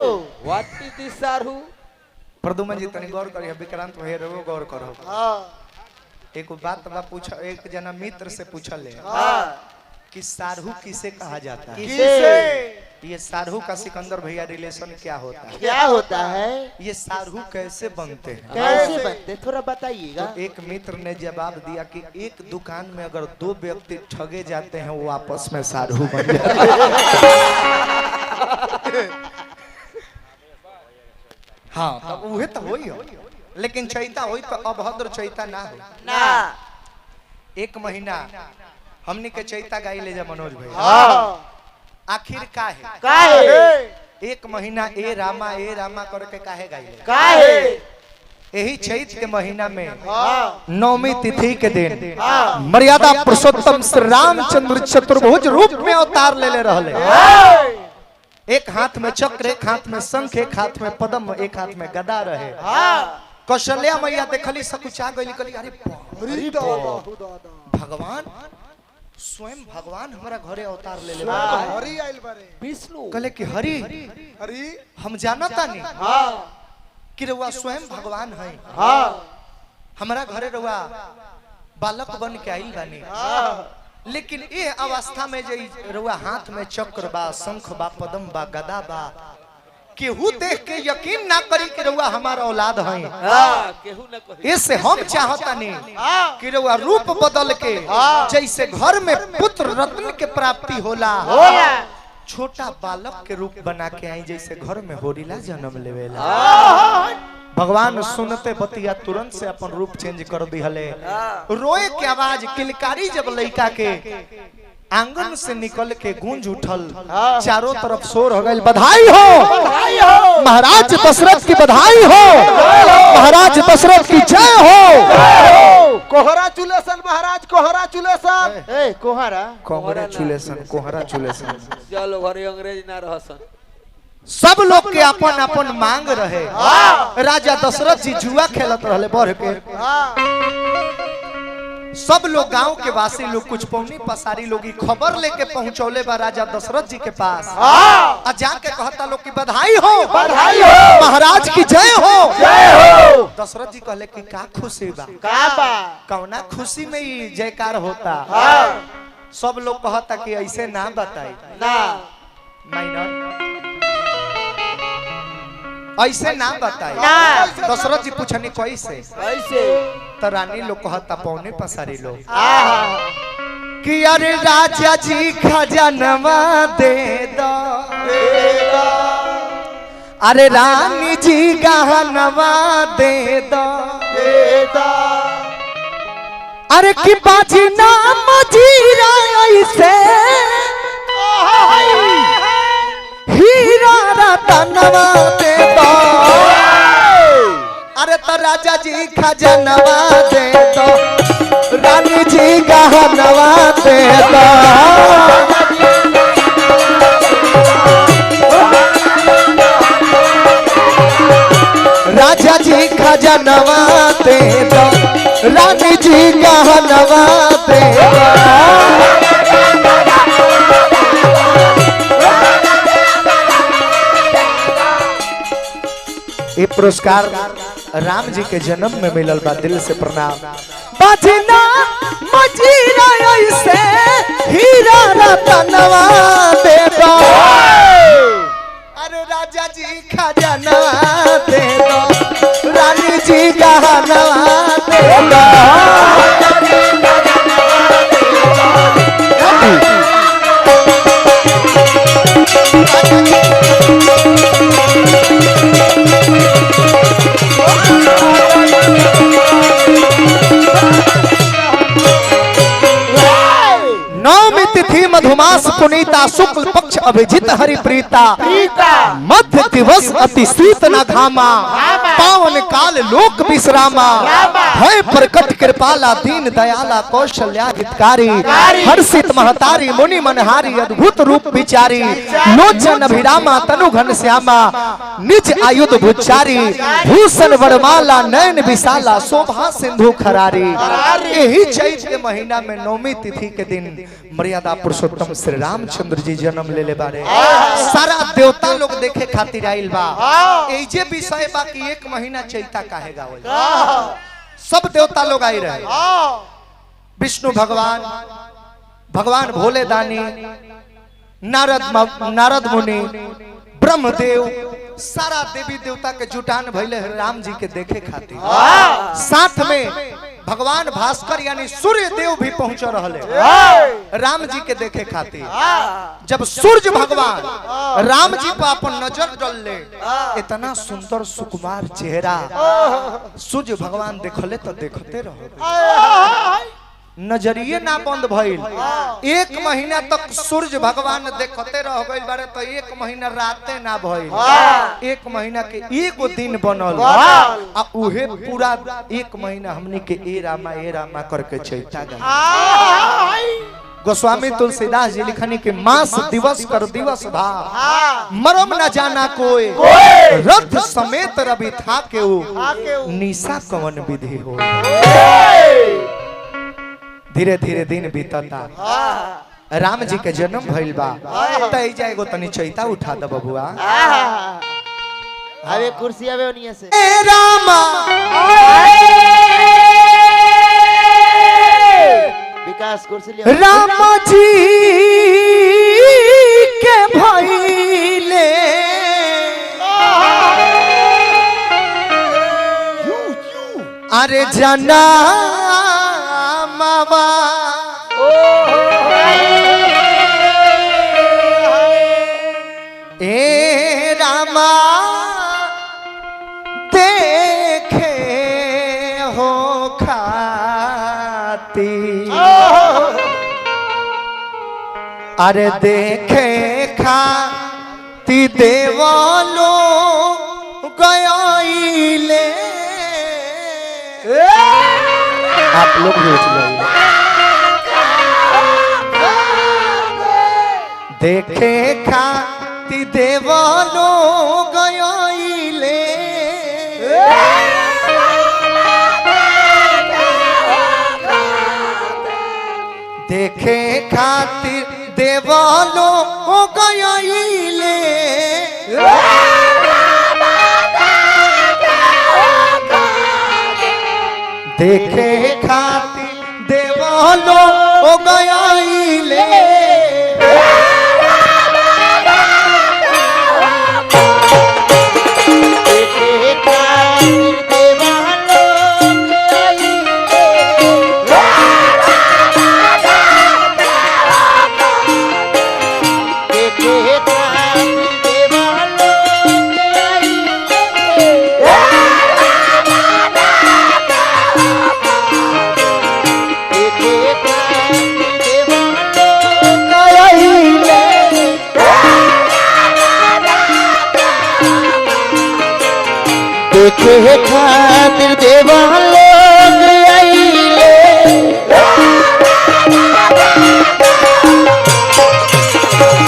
What is दिस सारू? प्रदुमन जी तनी गौर करिए, विक्रांत भैया रहो गौर करो। एक बात बा पूछा, एक जना मित्र से पूछल है कि सारहू किसे कहा जाता है? किसे? ये सारहू का सिकंदर भैया रिलेशन क्या होता है? क्या होता है? ये सारहू कैसे बनते हैं? कैसे बनते थोड़ा बताइएगा। तो एक मित्र ने जवाब दिया कि एक दुकान में अगर दो व्यक्ति ठगे जाते हैं वो आपस में सारहू बन जाते हैं। हाँ तब वह तो हो ही हो, लेकिन चैता हो तो अभद्र चैता ना हो ना। एक महीना हमनी के चैता गाई ले जा मनोज भाई। आखिर का है? एक महीना ए रामा करके काहे गाई ले? यही चैत के महीना में नौमी तिथि के दिन मर्यादा पुरुषोत्तम श्री रामचंद्र चतुर्भुज रूप में अवतार ले रहले। एक हाथ में चक्र, एक हाथ में शंख, एक हाथ में पद्म, एक हाथ में गदा रहे। कौशल्या मैया देखली सकुचा गई, कहली अरे भगवान स्वयं भगवान हमारा घरे अवतार ले विष्णु। कहले कि हरि हम जानता नहीं कि रउआ स्वयं भगवान है, हमारा घरे रउआ बालक बन के आइल बानी, लेकिन ये अवस्था में जे रउआ हाथ में चक्र बा, शंख बा, पद्म बा, गदा बा, केहू देख के यकीन ना करी कि रउआ हमारा औलाद है। इससे हम चाहता नहीं कि रउआ रूप बदल के जैसे घर में पुत्र रत्न के प्राप्ति होला, छोटा बालक के रूप बना के आई, जैसे घर में होरिला जन्म लेवेला। भगवान सुनते बतिया तुरंत से अपन रूप चेंज कर दिहले। रोए के आवाज किलकारी जब लड़का के आंगन से निकल के गूंज उठल, चारों तरफ शोर हो गई, बधाई हो महाराज दशरथ की, बधाई हो महाराज दशरथ की, जय हो कोहरा चुलेसन महाराज, कोहरा चुलेसन। कोहरा चुलेसन। चलो घरे अंग्रेज ना रहसन। सब लोग के अपन अपन मांग रहे। राजा दशरथ जी जुआ खेलत रहले बढ़ के। सब लोग गांव के वासी लोग, कुछ पौनी पसारी लोग खबर लेके पहुंचौले बा राजा दशरथ जी के पास। आ जाके कहता लोग की बधाई हो महाराज की, जय हो। दशरथ जी कहले कि का खुशी बा? कौना खुशी में ही जयकार होता? सब लोग कहता कि ऐसे ना बताई माइनर, ऐसे ना बताई। दशरथ जी पूछनी कैसे? तो रानी लोग कहता पौने पसारी लोग कि अरे राजा जी खजानवा दे दो, अरे रानी जी गहनवा दे दो, अरे की बाजी नाम जीरा ऐसे हीरा रतनवा दे दो, अरे तो राजा जी खजानवा दे दो, रानी जी गहनवा दे दो, राजा जी खजानवा दे दो, रानी जी गहनवा दे दो। ये पुरस्कार राम जी के जन्म में मिलल बा, दिल से प्रणाम। बजना मजीरा ऐसे हीरा रतनवा दे दो, अरे राजा जी खजानवा दे दो, रानी जी गहनवा दे दो। नौमी तिथि मधुमास पुनीता, शुक्ल पक्ष अभिजित हरि प्रीता, मध्य दिवस अति शीत न घामा, पावन काल लोक विश्रामा है प्रकट कृपाला दीन दयाला कौशल्या हितकारी हर्षित महतारी मुनि मनहारी अद्भुत रूप विचारी लोचन अभिरामा तनु घन श्यामा निज आयुध भुचारी भूषण वरमाला नयन विशाला शोभा सिंधु खरारी। यही चैत के महीना में नौमी तिथि के दिन मर्यादा पुरुषोत्तम श्री रामचंद्र जी जन्म ले बारे। सारा देवता लोग देखे खातिर आइल बा। एजे विषय बा कि एक महीना चैता काहे गावल, सब देवता लोग आई रहे। विष्णु भगवान, भगवान भोले दानी, नारद मुनि, ब्रह्मदेव, सारा देवी देवता के जुटान भइले राम जी के देखे खातिर। साथ में भगवान भास्कर यानी सूर्य देव भी पहुंच रहे राम जी के देखे खातिर। जब सूर्य भगवान राम जी पर अपन नजर डालले, इतना सुंदर सुकुमार चेहरा सूर्य भगवान देखले तो देखते रहो, नजरिए ना बंद भइल। एक महीना तक सूर्य भगवान देखते रह गइल बारे तो एक महीना राते ना भइल। एक महीना के एगो दिन बनल आ उहे पूरा एक महीना हमनी के ए रामा करके चैता गा। गोस्वामी तुलसीदास जी लिखनी के मास दिवस कर दिवस भा मरम न जाना कोई रथ समेत रवि था के निशा कवन विधि हो। धीरे धीरे दिन बीतता, राम जी के जन्म भइल बा। तई जाएगो तनी चैता उठा द बबुआ। अबे कुर्सी अबे ओनिया से ए रामा विकास कुर्सी ले। राम जी के भइले अरे जना मामा ए रामा देखे हो खाती अरे देखे खाती देवालो गयाइले। आप लोग भी उठ जाइए। देखे खाती देवालो गयाइले देखे खातिर देवालो गयाइले देखे खातिर देवालो गयाइले देखे खातिर देवा लोग आइले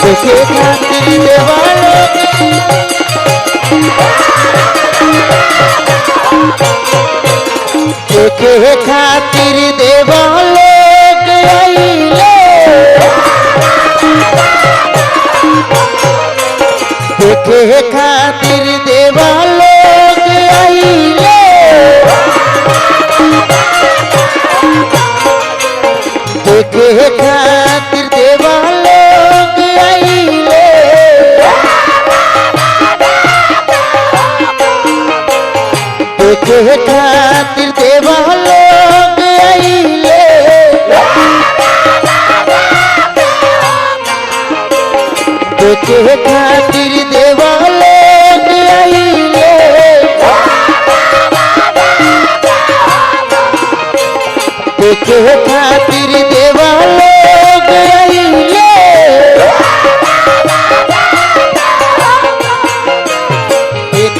देखे खातिर देवा लोग देखे खातिर देवा लोग आइले देखे खातिर देवा लोग आइले देखे खातिर देवा लोग आइले देखे खातिर देवा लोग आइले देखे खातिर देवा लोग आइले देखे खातिर देवा लोग आइले देखे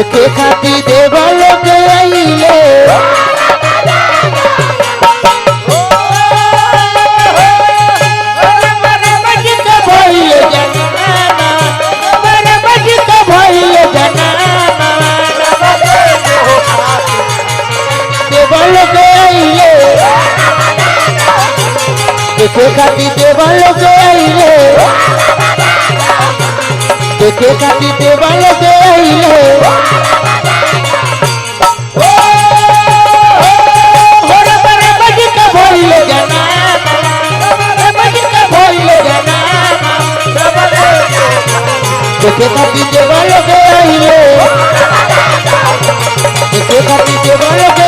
देखे खाती देवा लोग आइले देखे खाती देवा लोग आइले देखे खाती देवा लोग आइले देखे खाती देवा लोग आइले देखे खाती देवा लोग